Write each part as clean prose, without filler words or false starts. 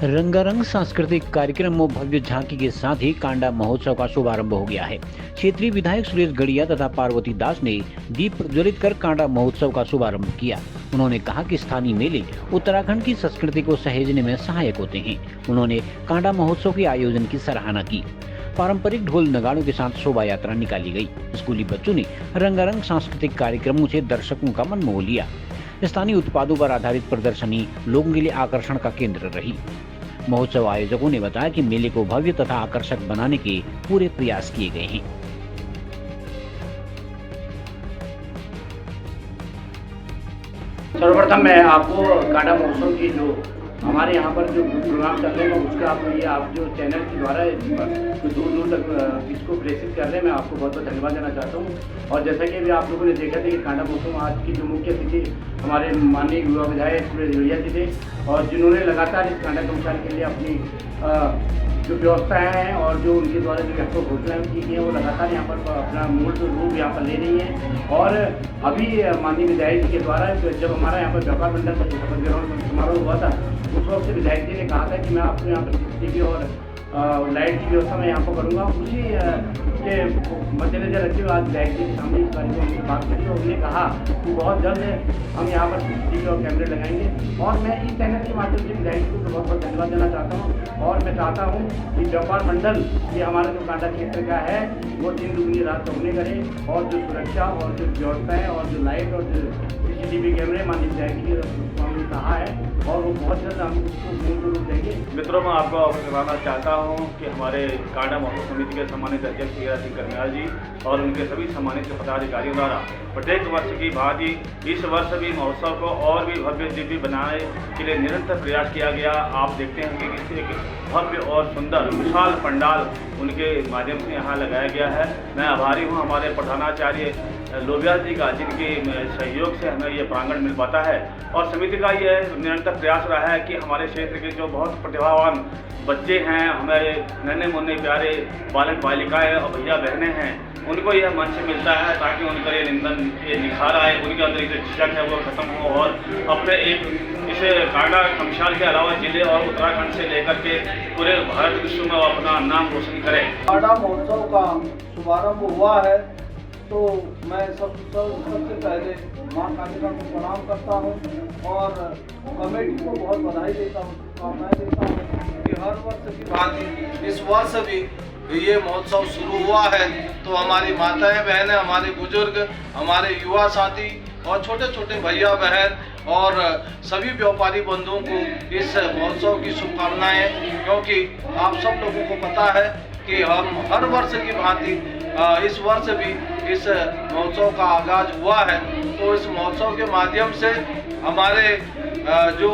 रंगारंग सांस्कृतिक कार्यक्रम व भव्य झांकी के साथ ही कांडा महोत्सव का शुभारंभ हो गया है। क्षेत्रीय विधायक सुरेश गड़िया तथा पार्वती दास ने दीप प्रज्वलित कर कांडा महोत्सव का शुभारंभ किया। उन्होंने कहा कि स्थानीय मेले उत्तराखंड की संस्कृति को सहेजने में सहायक होते हैं। उन्होंने कांडा महोत्सव के आयोजन की सराहना की। पारंपरिक ढोल नगाड़ों के साथ शोभा यात्रा निकाली गई। स्कूली बच्चों ने रंगारंग सांस्कृतिक कार्यक्रमों से दर्शकों का मन मोह लिया। स्थानीय उत्पादों पर आधारित प्रदर्शनी लोगों के लिए आकर्षण का केंद्र रही। महोत्सव आयोजकों ने बताया कि मेले को भव्य तथा आकर्षक बनाने के पूरे प्रयास किए गए हैं। सर्वप्रथम मैं आपको कांडा महोत्सव की जो हमारे यहाँ पर जो प्रोग्राम चल रहे हैं उसका आप जो चैनल के द्वारा जो दूर दूर तक इसको प्रेषित कर रहे हैं, मैं आपको बहुत बहुत धन्यवाद देना चाहता हूँ। और जैसा कि अभी आप लोगों ने देखा था कि कांडा महोत्सव आज की जो मुख्य अतिथि हमारे माननीय युवा विधायक सुरेश गड़िया जी थे, और जिन्होंने लगातार इस कांडा गौशाला के लिए अपनी जो व्यवस्थाएं हैं और जो उनके द्वारा जो व्यापक घोषणाएं की गई हैं वो लगातार यहाँ पर अपना मूल रूप यहाँ पर ले रही हैं। और अभी माननीय विधायक जी के द्वारा जब हमारा यहाँ पर व्यापार मंडल का शपथ ग्रहण समारोह हुआ था, उस वक्त से विधायक जी ने कहा था कि मैं आपको यहाँ पर सीसीटीवी और लाइट की व्यवस्था मैं यहाँ पर करूँगा। उसी के मद्देनजर रखते हुए आज विधायक जी के सामने इस बारे में हमने बात करी और उन्होंने कहा कि बहुत जल्द हम यहाँ पर सीसीटीवी और कैमरे लगाएंगे। और मैं इस चैनल के माध्यम से विधायक जी को बहुत बहुत धन्यवाद देना चाहता हूँ। और मैं चाहता हूँ कि व्यापार मंडल ये हमारा जो कांडा क्षेत्र का है वो दिन दुगनी रात दोगुनी करे, और जो सुरक्षा और जो व्यवस्था है और जो लाइट और जो सीसीटीवी कैमरे माननीय विधायक जी ने कहा है, और वो बहुत जल्द हम उसको पूर्ण रूप देंगे। मित्रों, मैं आपको अवगत कराना चाहता हूँ कि हमारे कांडा महोत्सव समिति के सम्मानित अध्यक्ष हीरा सिंह करनियाल जी और उनके सभी सम्मानित पदाधिकारियों द्वारा प्रत्येक वर्ष की भांति इस वर्ष भी महोत्सव को और भी भव्य दिव्य बनाने के लिए निरंतर प्रयास किया गया। आप देखते हैं कि इसे एक भव्य और सुंदर विशाल पंडाल उनके माध्यम से यहाँ लगाया गया है। मैं आभारी हूँ हमारे प्रधानाचार्य लोबिया जी का, जिनके सहयोग से हमें ये प्रांगण मिल पाता है। और समिति का ये निरंतर प्रयास रहा है कि हमारे क्षेत्र के जो बहुत प्रतिभावान बच्चे हैं, हमारे नन्हे मुन्ने प्यारे बालक बालिकाएं और भैया बहनें हैं, उनको यह मंच मिलता है ताकि उनका ये निखार आए, उनके अंदर जो झिझक है वो खत्म हो, और अपने इसे कांडा खमशाल के अलावा जिले और उत्तराखंड से लेकर के पूरे भारत विश्व में वो अपना नाम रोशन करें। कांडा महोत्सव का शुभारंभ हुआ है तो मैं सबसे पहले माँ कालिका को प्रणाम करता हूँ और कमेटी को बहुत बधाई देता हूँ, शुभकामनाएं देता हूँ कि हर वर्ष की भांति इस वर्ष भी ये महोत्सव शुरू हुआ है। तो हमारी माताएं बहनें, हमारे बुजुर्ग, हमारे युवा साथी और छोटे छोटे भैया बहन और सभी व्यापारी बंधुओं को इस महोत्सव की शुभकामनाएं, क्योंकि आप सब लोगों को पता है कि हम हर वर्ष की भांति इस वर्ष भी इस महोत्सव का आगाज हुआ है। तो इस महोत्सव के माध्यम से हमारे जो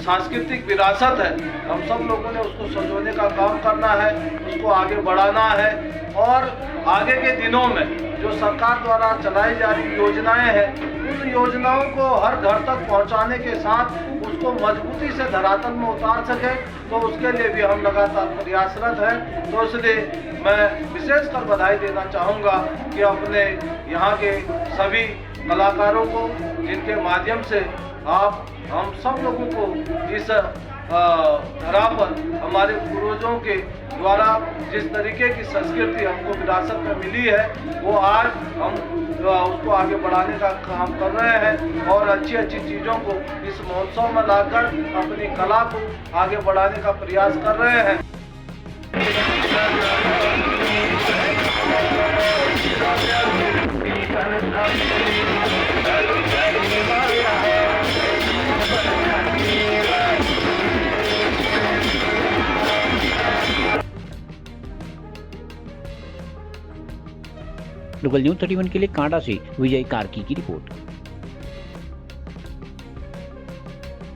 सांस्कृतिक विरासत है, हम सब लोगों ने उसको संजोने का काम करना है, उसको आगे बढ़ाना है। और आगे के दिनों में जो सरकार द्वारा चलाई जा रही योजनाएं हैं, उन योजनाओं को हर घर तक पहुंचाने के साथ उसको मजबूती से धरातल में उतार सके, तो उसके लिए भी हम लगातार प्रयासरत हैं। तो इसलिए मैं विशेषकर बधाई देना चाहूँगा कि अपने यहाँ के सभी कलाकारों को, जिनके माध्यम से आप हम सब लोगों को इस धरा पर हमारे पूर्वजों के द्वारा जिस तरीके की संस्कृति हमको विरासत में मिली है, वो आज हम उसको आगे बढ़ाने का काम कर रहे हैं और अच्छी अच्छी चीज़ों को इस महोत्सव में लाकर अपनी कला को आगे बढ़ाने का प्रयास कर रहे हैं। लोकल न्यूज़ 31 के लिए कांडा से विजय कार्की की रिपोर्ट।